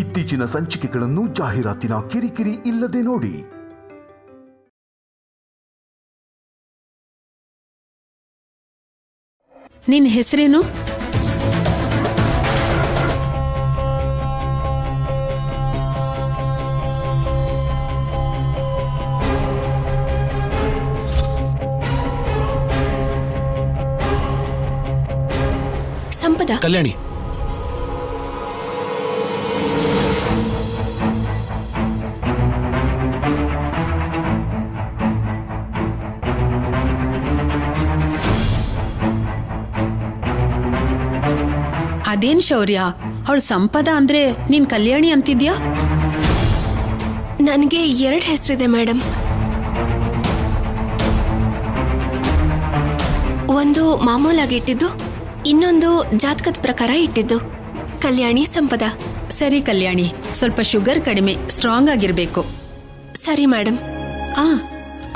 ಇತ್ತೀಚಿನ ಸಂಚಿಕೆಗಳನ್ನು ಜಾಹೀರಾತಿನ ಕಿರಿಕಿರಿ ಇಲ್ಲದೆ ನೋಡಿ. ನಿನ್ನ ಹೆಸರೇನು? ಸಂಪದ. ಕಲ್ಯಾಣಿ. ಅದೇನ್ ಶೌರ್ಯ, ಅವಳು ಸಂಪದ ಅಂದ್ರೆ ನೀನ್ ಕಲ್ಯಾಣಿ ಅಂತಿದ್ಯಾ? ನನಗೆ 2 ಹೆಸರಿದೆ ಮೇಡಮ್. ಒಂದು ಮಾಮೂಲಾಗಿ ಇಟ್ಟಿದ್ದು, ಇನ್ನೊಂದು ಜಾತಕದ ಪ್ರಕಾರ ಇಟ್ಟಿದ್ದು. ಕಲ್ಯಾಣಿ, ಸಂಪದ. ಸರಿ ಕಲ್ಯಾಣಿ, ಸ್ವಲ್ಪ ಶುಗರ್ ಕಡಿಮೆ, ಸ್ಟ್ರಾಂಗ್ ಆಗಿರ್ಬೇಕು. ಸರಿ ಮೇಡಮ್.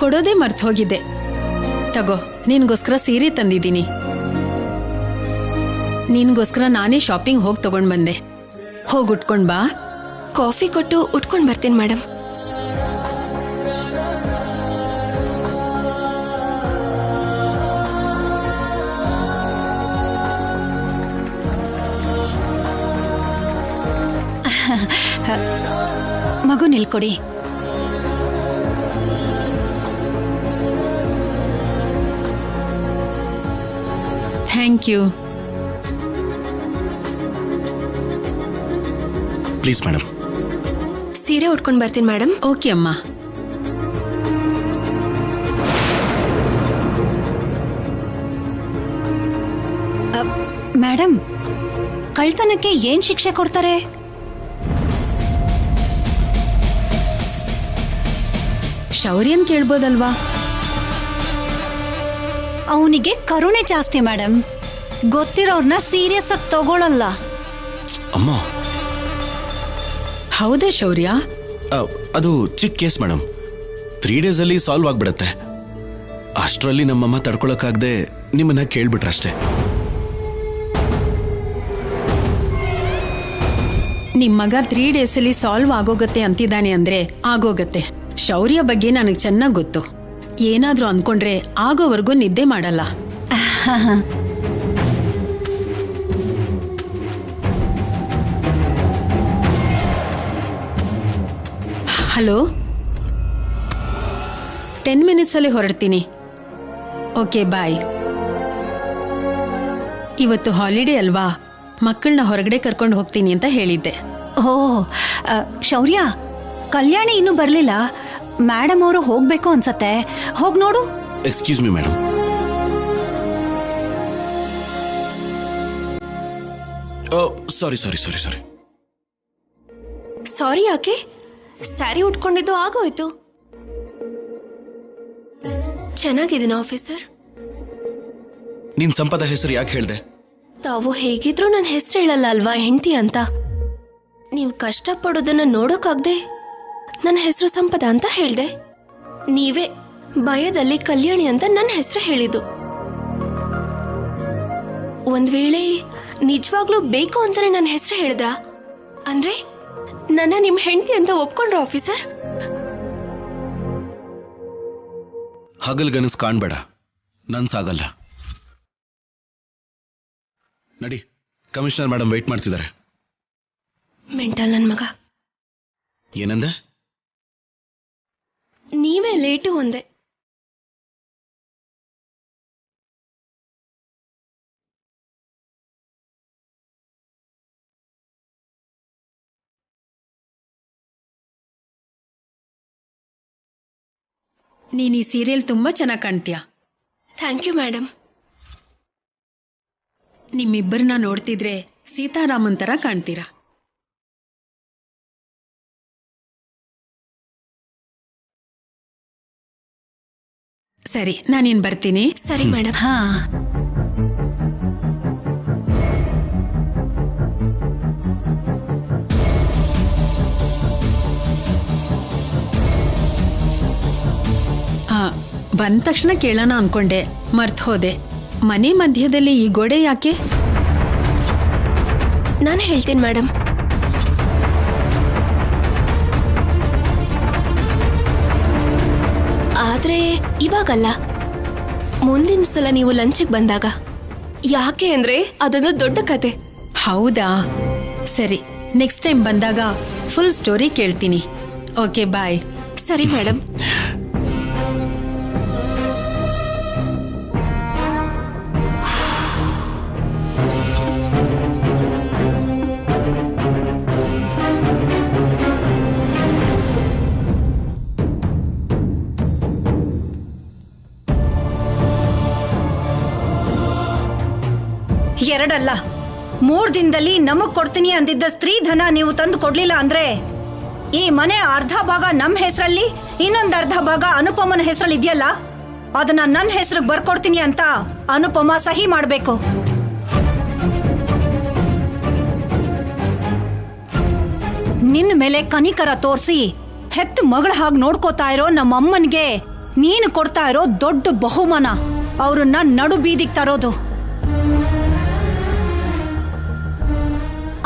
ಕೊಡೋದೇ ಮರ್ತು ಹೋಗಿದ್ದೆ. ತಗೋ, ನಿನ್ಗೋಸ್ಕರ ಸೀರೆ ತಂದಿದ್ದೀನಿ. ನಿನ್ಗೋಸ್ಕರ ನಾನೇ ಶಾಪಿಂಗ್ ಹೋಗಿ ತಗೊಂಡ್ ಬಂದೆ. ಹೋಗಿ ಉಟ್ಕೊಂಡ್ ಬಾ. ಕಾಫಿ ಕೊಟ್ಟು ಉಟ್ಕೊಂಡ್ ಬರ್ತೀನಿ ಮೇಡಮ್. ಮಗು ನಿಲ್ಕೊಡಿ. Thank you. Please madam. ಸೀರೆ ಉಟ್ಕೊಂಡ್ ಬರ್ತೀನಿ ಮೇಡಮ್. ಓಕೆ ಅಮ್ಮ. ಮೇಡಮ್, ಕಳ್ತನಕ್ಕೆ ಏನ್ ಶಿಕ್ಷೆ ಕೊಡ್ತಾರೆ? ಶೌರ್ಯನ್ ಕೇಳ್ಬೋದಲ್ವಾ? ಅವನಿಗೆ ಕರುಣೆ ಜಾಸ್ತಿ ಮೇಡಮ್. ಗೊತ್ತಿರೋರ್ನ ಸೀರಿಯಸ್ ಆಗಿ ತಗೊಳಲ್ಲ. ಅಮ್ಮ. ಹೌದಾ ಶೌರ್ಯ? ಅದು ಚಿಕ್ಕ ಕೇಸ್ ಮೇಡಮ್. 3 days ಅಲ್ಲಿ ಸಾಲ್ವ್ ಆಗ್ಬಿಡತ್ತೆ. ಅಷ್ಟರಲ್ಲಿ ನಮ್ಮಮ್ಮ ತಡ್ಕೊಳಕ್ಕಾಗದೆ ನಿಮ್ಮನ್ನ ಕೇಳ್ಬಿಟ್ರಷ್ಟೇ. ನಿಮ್ ಮಗ 3 days ಅಲ್ಲಿ ಸಾಲ್ವ್ ಆಗೋಗತ್ತೆ ಅಂತಿದ್ದಾನೆ ಅಂದ್ರೆ ಆಗೋಗತ್ತೆ. ಶೌರ್ಯ ಬಗ್ಗೆ ನನಗೆ ಚೆನ್ನಾಗ್ ಗೊತ್ತು. ಏನಾದ್ರೂ ಅಂದ್ಕೊಂಡ್ರೆ ಆಗೋವರೆಗೂ ನಿದ್ದೆ ಮಾಡಲ್ಲ. ಹಲೋ, 10 minutes ಅಲ್ಲಿ ಹೊರಡ್ತೀನಿ. Okay bye. ಇವತ್ತು ಹಾಲಿಡೇ ಅಲ್ವಾ, ಮಕ್ಕಳನ್ನ ಹೊರಗಡೆ ಕರ್ಕೊಂಡು ಹೋಗ್ತೀನಿ ಅಂತ ಹೇಳಿದ್ದೆ. ಶೌರ್ಯ, ಕಲ್ಯಾಣಿ ಇನ್ನೂ ಬರ್ಲಿಲ್ಲ. ಮೇಡಮ್ ಅವರು ಹೋಗ್ಬೇಕು ಅನ್ಸತ್ತೆ. ಹೋಗ್ ನೋಡು. Excuse me madam. ಸಾರಿ ಸಾರಿ ಸಾರಿ ಸಾರಿ ಸಾರಿ ಯಾಕೆ? ಸ್ಯಾರಿ ಉಟ್ಕೊಂಡಿದ್ದು ಆಗೋಯ್ತು. ಚೆನ್ನಾಗಿದ್ದೀನ ಆಫೀಸರ್? ನೀನ್ ಸಂಪದ ಹೆಸರು ಯಾಕೆ ಹೇಳ್ದೆ? ತಾವು ಹೇಗಿದ್ರು ನನ್ನ ಹೆಸರು ಹೇಳಲ್ಲ ಅಲ್ವಾ ಹೆಂಡತಿ ಅಂತ. ನೀವು ಕಷ್ಟಪಡೋದನ್ನ ನೋಡೋಕಾಗ್ದೆ ನನ್ನ ಹೆಸರು ಸಂಪದ ಅಂತ ಹೇಳ್ದೆ. ನೀವೇ ಭಯದಲ್ಲಿ ಕಲ್ಯಾಣಿ ಅಂತ ನನ್ನ ಹೆಸರು ಹೇಳಿದ್ದು. ಒಂದ್ ವೇಳೆ ನಿಜವಾಗ್ಲೂ ಬೇಕು ಅಂತಾನೆ ನನ್ನ ಹೆಸರು ಹೇಳಿದ್ರಾ? ಅಂದ್ರೆ ನನ್ನ ನಿಮ್ ಹೆಂಡತಿ ಅಂತ ಒಪ್ಕೊಂಡ್ರ ಆಫೀಸರ್? ಹಗಲ್ಗನಸ್ ಕಾಣ್ಬೇಡ, ನನ್ಸಾಗಲ್ಲ. ನಡಿ, ಕಮಿಷನರ್ ಮೇಡಮ್ ವೇಟ್ ಮಾಡ್ತಿದ್ದಾರೆ. ಮೆಂಟಲ್ ನನ್ ಮಗ. ಏನಂದೆ? ನೀವೇ ಲೇಟು ಒಂದೆ. ನೀನ್ ಈ ಸೀರಿಯಲ್ ತುಂಬಾ ಚೆನ್ನಾಗಿ ಕಾಣ್ತೀಯ. Thank you madam. ನಿಮ್ಮಿಬ್ಬರನ್ನ ನೋಡ್ತಿದ್ರೆ ಸೀತಾರಾಮನ್ ತರ ಕಾಣ್ತೀರಾ. ಸರಿ, ನಾನಿನ್ ಬರ್ತೀನಿ. ಸರಿ ಮೇಡಮ್. ಹಾ, ಬಂದ ತಕ್ಷಣ ಕೇಳೋಣ ಅನ್ಕೊಂಡೆ, ಮರ್ತ್ ಹೋದೆ. ಮನೆ ಮಧ್ಯದಲ್ಲಿ ಈ ಗೋಡೆ ಯಾಕೆ? ನಾನು ಹೇಳ್ತೀನಿ ಮೇಡಮ್. ಆದ್ರೆ ಇವಾಗಲ್ಲ, ಮುಂದಿನ ಸಲ ನೀವು ಲಂಚಿಗೆ ಬಂದಾಗ. ಯಾಕೆ ಅಂದ್ರೆ ಅದೊಂದು ದೊಡ್ಡ ಕತೆ. ಹೌದಾ, ಸರಿ, ನೆಕ್ಸ್ಟ್ ಟೈಮ್ ಬಂದಾಗ ಫುಲ್ ಸ್ಟೋರಿ ಕೇಳ್ತೀನಿ. ಓಕೆ, ಬಾಯ್. ಸರಿ ಮೇಡಮ್. ಎರಡಲ್ಲ 3 ದಿನದಲ್ಲಿ ನಮಗ್ ಕೊಡ್ತೀನಿ ಅಂದಿದ್ದ ಸ್ತ್ರೀ ಧನ ನೀವು ತಂದು ಕೊಡ್ಲಿಲ್ಲ ಅಂದ್ರೆ ಈ ಮನೆ ಅರ್ಧ ಭಾಗ ನಮ್ ಹೆಸರಲ್ಲಿ, ಇನ್ನೊಂದ್ ಅರ್ಧ ಭಾಗ ಅನುಪಮನ ಹೆಸರಲ್ಲಿ ಇದೆಯಲ್ಲ, ಅದನ್ನ ನನ್ನ ಹೆಸರಿಗೆ ಬರ್ಕೊಡ್ತೀನಿ ಅಂತ ಅನುಪಮ ಸಹಿ ಮಾಡ್ಬೇಕು. ನಿನ್ನ ಮೇಲೆ ಕನಿಕರ ತೋರಿಸಿ ಹೆತ್ತ ಮಗಳ ಹಾಗೆ ನೋಡ್ಕೋತಾ ಇರೋ ನಮ್ಮಮ್ಮನಿಗೆ ನೀನು ಕೊಡ್ತಾ ಇರೋ ದೊಡ್ಡ ಬಹುಮಾನ ಅವ್ರನ್ನ ನಡು ಬೀದಿಗೆ ತರೋದು.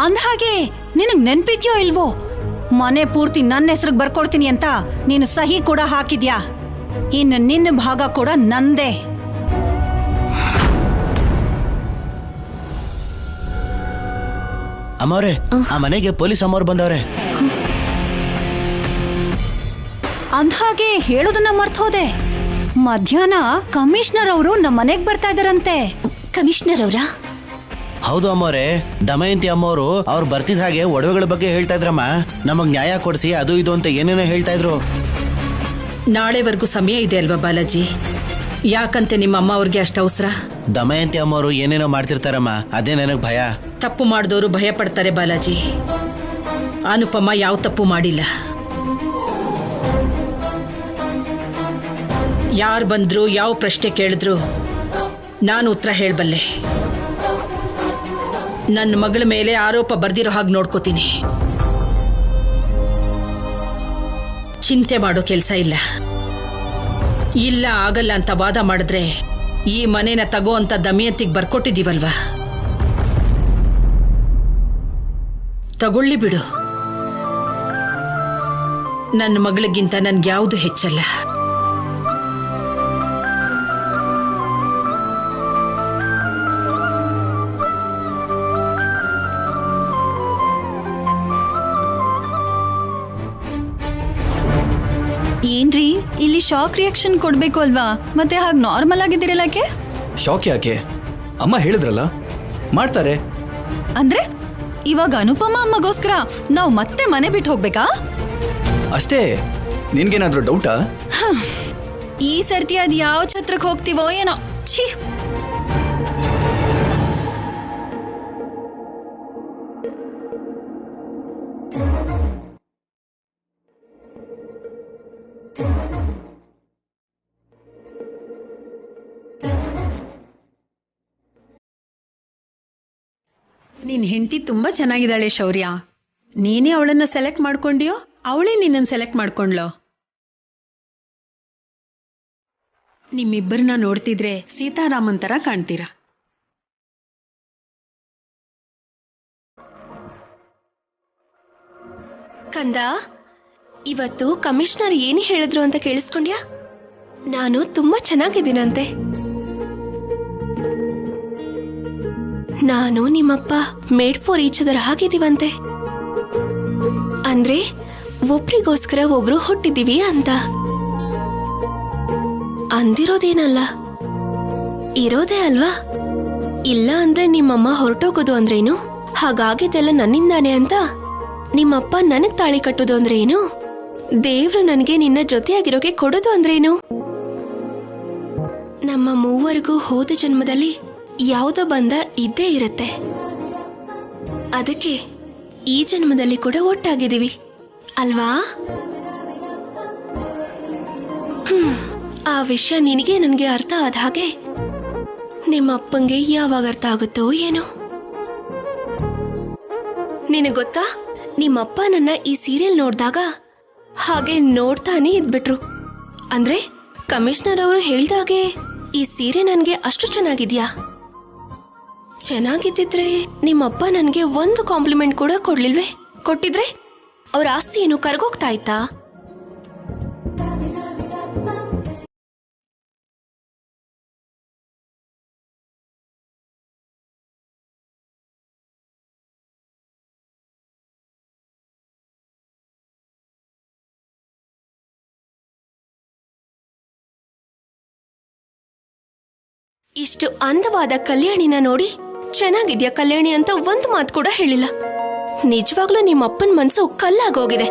ಅಂದ್ಹಾಗೆ ನಿನಗ್ ನೆನ್ಪಿದ್ಯೋ ಇಲ್ವೋ, ಮನೆ ಪೂರ್ತಿ ನನ್ನ ಹೆಸರಿಗೆ ಬರ್ಕೊಡ್ತೀನಿ ಅಂತ ನೀನು ಸಹಿ ಕೂಡ ಹಾಕಿದ್ಯಾ. ಇನ್ನು ನಿನ್ನ ಭಾಗ ಕೂಡ ನಂದೇ. ಅಮ್ಮವ್ರೆ, ಆ ಮನೆಗೆ ಪೊಲೀಸ್ ಅಮ್ಮವ್ರು ಬಂದವ್ರೆ. ಅಂದ್ಹಾಗೆ ಹೇಳೋದನ್ನ ಮರ್ತೋದೆ, ಮಧ್ಯಾಹ್ನ ಕಮಿಷನರ್ ಅವರು ನಮ್ಮ ಮನೆಗ್ ಬರ್ತಾ ಇದಾರಂತೆ. ಕಮಿಷನರ್ ಅವರಾ? ಹೌದು ಅಮ್ಮವ್ರೆ, ದಮಯಂತಿ ಅಮ್ಮವರು ಅವ್ರು ಬರ್ತಿದ್ದ ಹಾಗೆ ಒಡವೆಗಳ ಬಗ್ಗೆ ಹೇಳ್ತಾ ಇದ್ರಮ್ಮ. ನಮಗ್ ನ್ಯಾಯ ಕೊಡಿಸಿ ಅದು ಇದು ಅಂತ ಏನೇನೋ ಹೇಳ್ತಾ ಇದ್ರು. ನಾಳೆವರೆಗೂ ಸಮಯ ಇದೆ ಅಲ್ವಾ ಬಾಲಾಜಿ? ಯಾಕಂತೆ ನಿಮ್ಮ ಅಮ್ಮ ಅವ್ರಿಗೆ ಅಷ್ಟು ಅವಸರ? ದಮಯಂತಿ ಅಮ್ಮವರು ಏನೇನೋ ಮಾಡ್ತಿರ್ತಾರಮ್ಮ, ಅದೇ ನನಗ್ ಭಯ. ತಪ್ಪು ಮಾಡಿದವರು ಭಯ ಪಡ್ತಾರೆ ಬಾಲಾಜಿ. ಅನುಪಮ ಯಾವ ತಪ್ಪು ಮಾಡಿಲ್ಲ. ಯಾರು ಬಂದ್ರು, ಯಾವ ಪ್ರಶ್ನೆ ಕೇಳಿದ್ರು ನಾನು ಉತ್ತರ ಹೇಳಬಲ್ಲೆ. ನನ್ನ ಮಗಳ ಮೇಲೆ ಆರೋಪ ಬರ್ದಿರೋ ಹಾಗೆ ನೋಡ್ಕೋತೀನಿ. ಚಿಂತೆ ಮಾಡೋ ಕೆಲಸ ಇಲ್ಲ. ಇಲ್ಲ, ಆಗಲ್ಲ ಅಂತ ವಾದ ಮಾಡಿದ್ರೆ ಈ ಮನೇನ ತಗೋ ಅಂತ ದಮಯಂತಿಗೆ ಬರ್ಕೊಟ್ಟಿದ್ದೀವಲ್ವಾ, ತಗೊಳ್ಳಿ ಬಿಡು. ನನ್ನ ಮಗಳಿಗಿಂತ ನನ್ಗ್ಯಾವುದು ಹೆಚ್ಚಲ್ಲ. ಏನ್ರಿ, ಇಲ್ಲಿ ಶಾಕ್ ರಿಯಾಕ್ಷನ್ ಕೊಡ್ಬೇಕು ಅಲ್ವಾ? ಮತ್ತೆ ಹಾಗೆ ನಾರ್ಮಲ್ ಆಗಿದ್ದೀರಲ್ಲಕ್ಕೆ? ಶಾಕ್ ಯಾಕೆ? ಅಮ್ಮ ಹೇಳಿದ್ರಲ್ಲ, ಮಾಡ್ತಾರೆ. ಅಂದ್ರೆ ಇವಾಗ ಅನುಪಮ ಅಮ್ಮಗೋಸ್ಕರ ನಾವು ಮತ್ತೆ ಮನೆ ಬಿಟ್ಟು ಹೋಗ್ಬೇಕಾ? ಅಷ್ಟೇ. ನಿನ್ಗೇನಾದ್ರೂ ಡೌಟಾ? ಈ ಸರ್ತಿ ಅದ್ ಯಾವ ಛತ್ರಕ್ಕೆ ಹೋಗ್ತೀವೋ ಏನೋ. ಛೀ. ನಿನ್ ಹೆಂಡತಿ ತುಂಬಾ ಚೆನ್ನಾಗಿದ್ದಾಳೆ ಶೌರ್ಯ. ನೀನೇ ಅವಳನ್ನ ಸೆಲೆಕ್ಟ್ ಮಾಡ್ಕೊಂಡಿಯೋ, ಅವಳೇ ನಿನ್ನನ್ನು ಸೆಲೆಕ್ಟ್ ಮಾಡ್ಕೊಂಡ್ಲೋ? ನಿಮ್ಮಿಬ್ಬರನ್ನ ನೋಡ್ತಿದ್ರೆ ಸೀತಾರಾಮನ್ ತರ ಕಾಣ್ತೀರಾ. ಕಂದ, ಇವತ್ತು ಕಮಿಷನರ್ ಏನು ಹೇಳಿದ್ರು ಅಂತ ಕೇಳಿಸ್ಕೊಂಡ್ಯಾ? ನಾನು ತುಂಬಾ ಚೆನ್ನಾಗಿದ್ದೀನಂತೆ. ನಾನು ನಿಮ್ಮಪ್ಪ ಮೇಡ್ ಫಾರ್ ಈಚ್ ಅದರ್ ಆಗಿದ್ದೀವಂತೆ. ಅಂದ್ರೆ ಒಬ್ರಿಗೋಸ್ಕರ ಒಬ್ರು ಹುಟ್ಟಿದೀವಿ ಅಂತ. ಅಂದಿರೋದೇನಲ್ಲ, ಇರೋದೇ ಅಲ್ವಾ? ಇಲ್ಲ ಅಂದ್ರೆ ನಿಮ್ಮಮ್ಮ ಹೊರಟೋಗೋದು ಅಂದ್ರೇನು? ಹಾಗಾಗಿದ್ದೆಲ್ಲ ನನ್ನಿಂದಾನೆ ಅಂತ ನಿಮ್ಮಪ್ಪ ನನಗ್ ತಾಳಿ ಕಟ್ಟೋದು ಅಂದ್ರೇನು? ದೇವ್ರು ನನಗೆ ನಿನ್ನ ಜೊತೆಯಾಗಿರೋಕೆ ಕೊಡೋದು ಅಂದ್ರೇನು? ನಮ್ಮ ಮೂವರಿಗೂ ಹೋದ ಜನ್ಮದಲ್ಲಿ ಯಾವುದೋ ಬಂಧ ಇದ್ದೇ ಇರುತ್ತೆ. ಅದಕ್ಕೆ ಈ ಜನ್ಮದಲ್ಲಿ ಕೂಡ ಒಟ್ಟಾಗಿದ್ದೀವಿ ಅಲ್ವಾ? ಆ ವಿಷಯ ನಿನಗೆ ನನಗೆ ಅರ್ಥ ಆದ ಹಾಗೆ ನಿಮ್ಮ ಅಪ್ಪಂಗೆ ಯಾವಾಗ ಅರ್ಥ ಆಗುತ್ತೋ ಏನೋ. ನಿನಗೆ ಗೊತ್ತಾ, ನಿಮ್ಮಪ್ಪ ನನ್ನ ಈ ಸೀರಿಯಲ್ ನೋಡಿದಾಗ ಹಾಗೆ ನೋಡ್ತಾನೆ ಇದ್ಬಿಟ್ರು. ಅಂದ್ರೆ ಕಮಿಷನರ್ ಅವರು ಹೇಳ್ದಾಗೆ ಈ ಸೀರೆ ನನಗೆ ಅಷ್ಟು ಚೆನ್ನಾಗಿದ್ಯಾ? ಚೆನ್ನಾಗಿದ್ದಿದ್ರೆ ನಿಮ್ಮಪ್ಪ ನನಗೆ ಒಂದು ಕಾಂಪ್ಲಿಮೆಂಟ್ ಕೂಡ ಕೊಡ್ಲಿಲ್ವೇ? ಕೊಟ್ಟಿದ್ರೆ ಅವ್ರ ಆಸ್ತಿ ಏನು ಕರ್ಗೋಗ್ತಾ ಇತ್ತಾ? ಇಷ್ಟು ಅಂದವಾದ ಕಲ್ಯಾಣಿನ ನೋಡಿ ಚೆನ್ನಾಗಿದ್ಯಾ ಕಲ್ಯಾಣಿ ಅಂತ ಒಂದು ಮಾತು ಕೂಡ ಹೇಳಿಲ್ಲ. ನಿಜವಾಗ್ಲೂ ನಿಮ್ಮಪ್ಪನ ಮನ್ಸು ಕಲ್ಲಾಗೋಗಿದೆ.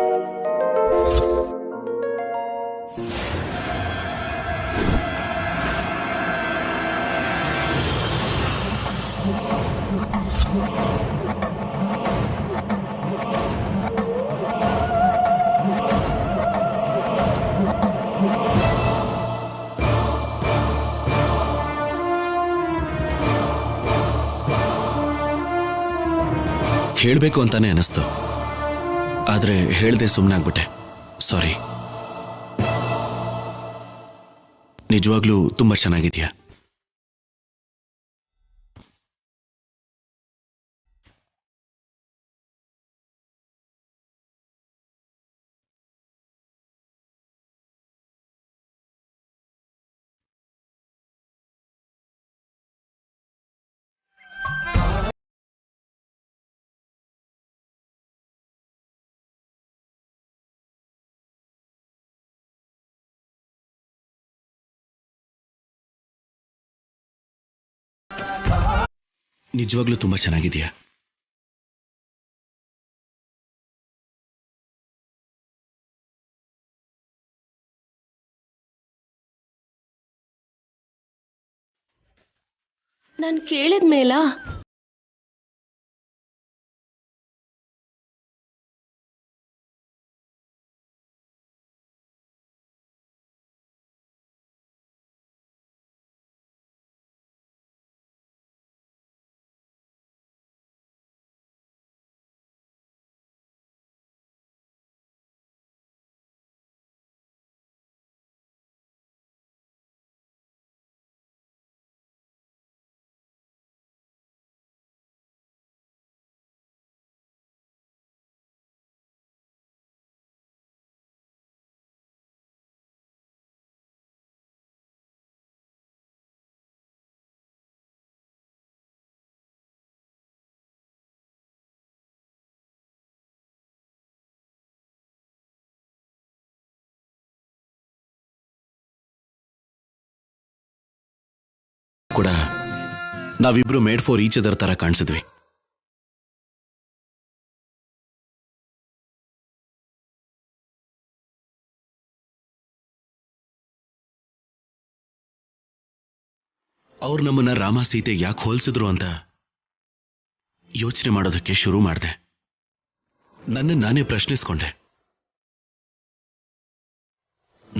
ಹೇಳ್ಬೇಕು ಅಂತಾನೆ ಅನಿಸ್ತು, ಆದ್ರೆ ಹೇಳ್ದೆ ಸುಮ್ಮನಾಗ್ಬಿಟ್ಟೆ. ಸಾರಿ. ನಿಜವಾಗ್ಲೂ ತುಂಬಾ ಚೆನ್ನಾಗಿದ್ಯಾ. ನಿಜವಾಗ್ಲೂ ತುಂಬಾ ಚೆನ್ನಾಗಿದ್ಯಾ. ನಾನು ಕೇಳಿದ್ಮೇಲ ಕೂಡ ನಾವಿಬ್ರು ಮೇಡ್ ಫಾರ್ ಈಚ್ ಅದರ್ ತರ ಕಾಣಿಸಿದ್ವಿ. ಅವ್ರು ನಮ್ಮನ್ನ ರಾಮ ಸೀತೆ ಯಾಕೆ ಹೋಲಿಸಿದ್ರು ಅಂತ ಯೋಚನೆ ಮಾಡೋದಕ್ಕೆ ಶುರು ಮಾಡಿದೆ. ನನ್ನ ನಾನೇ ಪ್ರಶ್ನಿಸ್ಕೊಂಡೆ.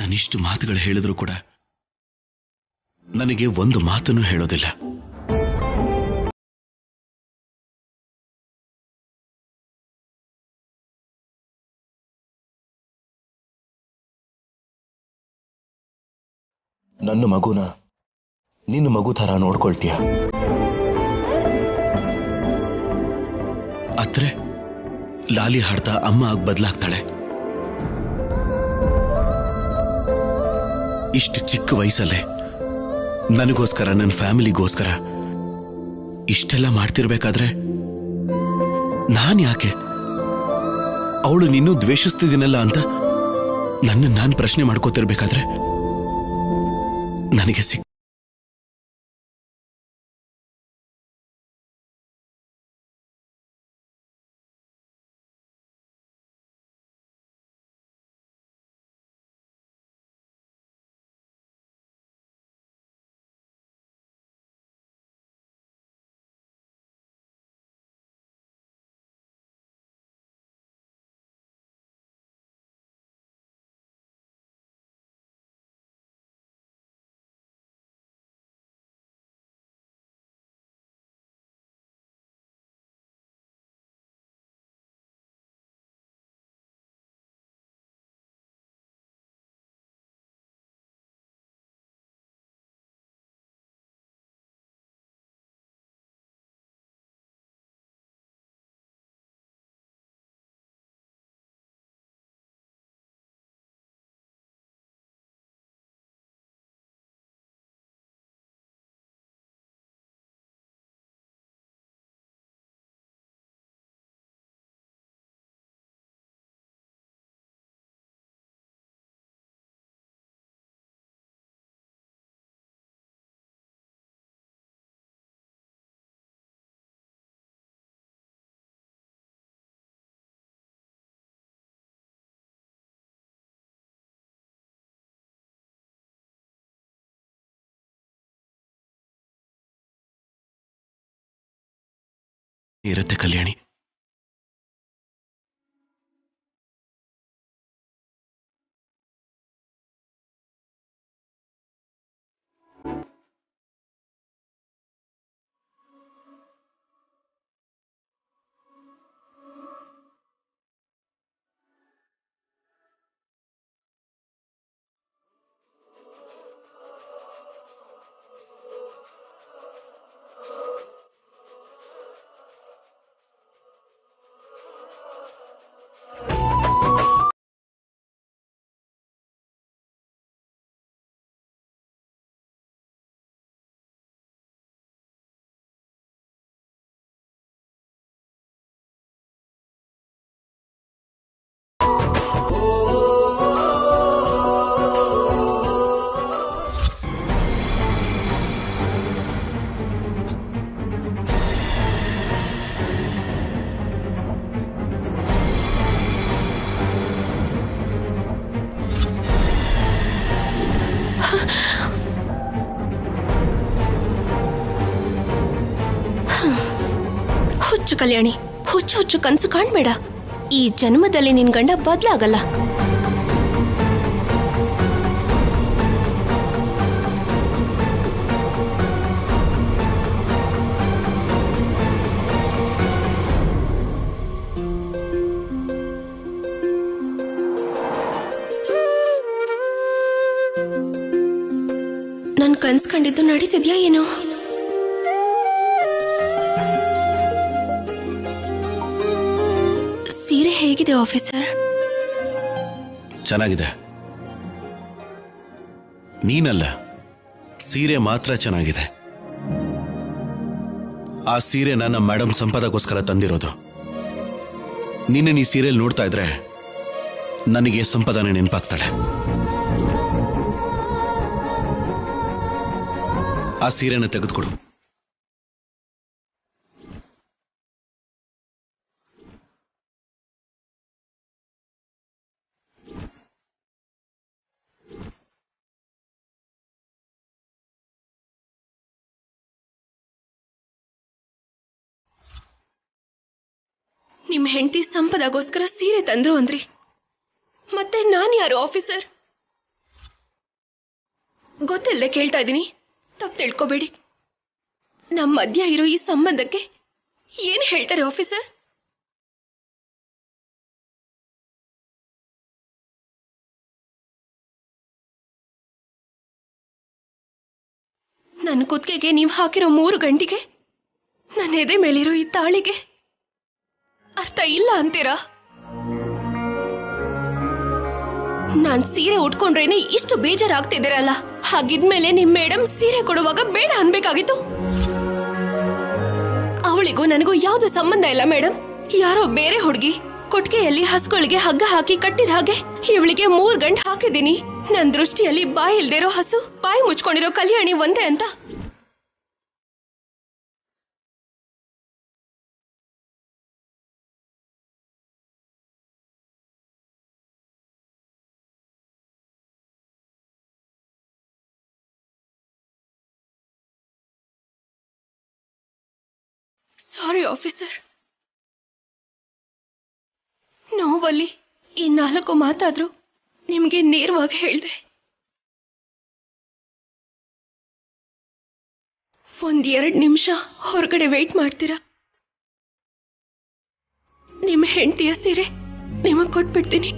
ನಾನಿಷ್ಟು ಮಾತುಗಳು ಹೇಳಿದ್ರು ಕೂಡ ನನಗೆ ಒಂದು ಮಾತನ್ನು ಹೇಳೋದಿಲ್ಲ. ನನ್ನ ಮಗುನ ನಿನ್ನ ಮಗು ಥರ ನೋಡ್ಕೊಳ್ತೀಯ. ಅತ್ರೆ ಲಾಲಿ ಹಾಡ್ತಾ ಅಮ್ಮ ಆಗಿ ಬದಲಾಗ್ತಾಳೆ. ಇಷ್ಟು ಚಿಕ್ಕ ವಯಸ್ಸಲ್ಲೇ ನನಗೋಸ್ಕರ, ನನ್ನ ಫ್ಯಾಮಿಲಿಗೋಸ್ಕರ ಇಷ್ಟೆಲ್ಲ ಮಾಡ್ತಿರ್ಬೇಕಾದ್ರೆ ನಾನ್ ಯಾಕೆ, ಅವಳು ನಿನ್ನೂ ದ್ವೇಷಿಸ್ತಿದ್ದೀನಲ್ಲ ಅಂತ ನಾನು ಪ್ರಶ್ನೆ ಮಾಡ್ಕೋತಿರ್ಬೇಕಾದ್ರೆ ನನಗೆ ಇರುತ್ತೆ ಕಲ್ಯಾಣಿ. ಹುಚ್ಚು ಕಲ್ಯಾಣಿ, ಹುಚ್ಚು ಹುಚ್ಚು ಕನ್ಸು ಕಾಣ್ಬೇಡ. ಈ ಜನ್ಮದಲ್ಲಿ ನಿನ್ ಗಂಡ ಬದ್ಲಾಗಲ್ಲ. ನನ್ ಕನ್ಸ್ ಕಂಡಿದ್ದು ನಡೀತಿದ್ಯಾ ಏನೋ? ಸೀರೆ ಹೇಗಿದೆ ಆಫೀಸರ್? ಚೆನ್ನಾಗಿದೆ. ನೀನಲ್ಲ, ಸೀರೆ ಮಾತ್ರ ಚೆನ್ನಾಗಿದೆ. ಆ ಸೀರೆ ನನ್ನ ಮೇಡಮ್ ಸಂಪದಗೋಸ್ಕರ ತಂದಿರೋದು. ನಿನ್ನೆ ನೀ ಸೀರೆಯಲ್ಲಿ ನೋಡ್ತಾ ಇದ್ರೆ ನನಗೆ ಸಂಪದನೆ ನೆನಪಾಗ್ತಾಳೆ. ಆ ಸೀರೆನ ತೆಗೆದುಕೊಡು. ನಿಮ್ ಹೆಂಡತಿ ಸಂಪದಗೋಸ್ಕರ ಸೀರೆ ತಂದ್ರು ಅಂದ್ರಿ, ಮತ್ತೆ ನಾನು ಯಾರು ಆಫೀಸರ್? ಗೊತ್ತಿಲ್ಲದೆ ಕೇಳ್ತಾ ಇದ್ದೀನಿ, ತಪ್ಪು ತಿಳ್ಕೊಬೇಡಿ. ನಮ್ಮ ಮಧ್ಯ ಇರೋ ಈ ಸಂಬಂಧಕ್ಕೆ ಏನ್ ಹೇಳ್ತಾರೆ ಆಫೀಸರ್? ನನ್ನ ಕುತ್ತಿಗೆಗೆ ನೀವು ಹಾಕಿರೋ 3 ಗಂಟೆಗೆ, ನನ್ನ ಎದೆ ಮೇಲಿರೋ ಈ ತಾಳಿಗೆ ಅರ್ಥ ಇಲ್ಲ ಅಂತೀರಾ? ನಾನ್ ಸೀರೆ ಉಟ್ಕೊಂಡ್ರೇನೆ ಇಷ್ಟು ಬೇಜಾರಾಗ್ತಿದ್ದೀರಲ್ಲ, ಹಾಗಿದ್ಮೇಲೆ ನಿಮ್ ಮೇಡಮ್ ಸೀರೆ ಕೊಡುವಾಗ ಬೇಡ ಅನ್ಬೇಕಾಗಿತ್ತು. ಅವಳಿಗೂ ನನಗೂ ಯಾವ್ದು ಸಂಬಂಧ ಇಲ್ಲ ಮೇಡಮ್. ಯಾರೋ ಬೇರೆ ಹುಡುಗಿ ಕೊಟ್ಟಿಗೆಯಲ್ಲಿ ಹಸುಗಳಿಗೆ ಹಗ್ಗ ಹಾಕಿ ಕಟ್ಟಿದ ಹಾಗೆ ಇವಳಿಗೆ 3 ಗಂಟೆ ಹಾಕಿದ್ದೀನಿ. ನನ್ ದೃಷ್ಟಿಯಲ್ಲಿ ಬಾಯಿ ಇಲ್ದಿರೋ ಹಸು, ಬಾಯಿ ಮುಚ್ಕೊಂಡಿರೋ ಕಲ್ಯಾಣಿ ಒಂದೇ ಅಂತ. ಸಾರಿ ಆಫೀಸರ್. ನೋವಲ್ಲಿ ಈ 4 ಮಾತಾದ್ರೂ ನಿಮ್ಗೆ ನೇರವಾಗಿ ಹೇಳ್ದೆ. 1-2 ನಿಮಿಷ ಹೊರಗಡೆ ವೇಟ್ ಮಾಡ್ತೀರಾ? ನಿಮ್ಮ ಹೆಂಡತಿಯ ಸೀರೆ ನಿಮಗ್ ಕೊಟ್ಬಿಡ್ತೀನಿ.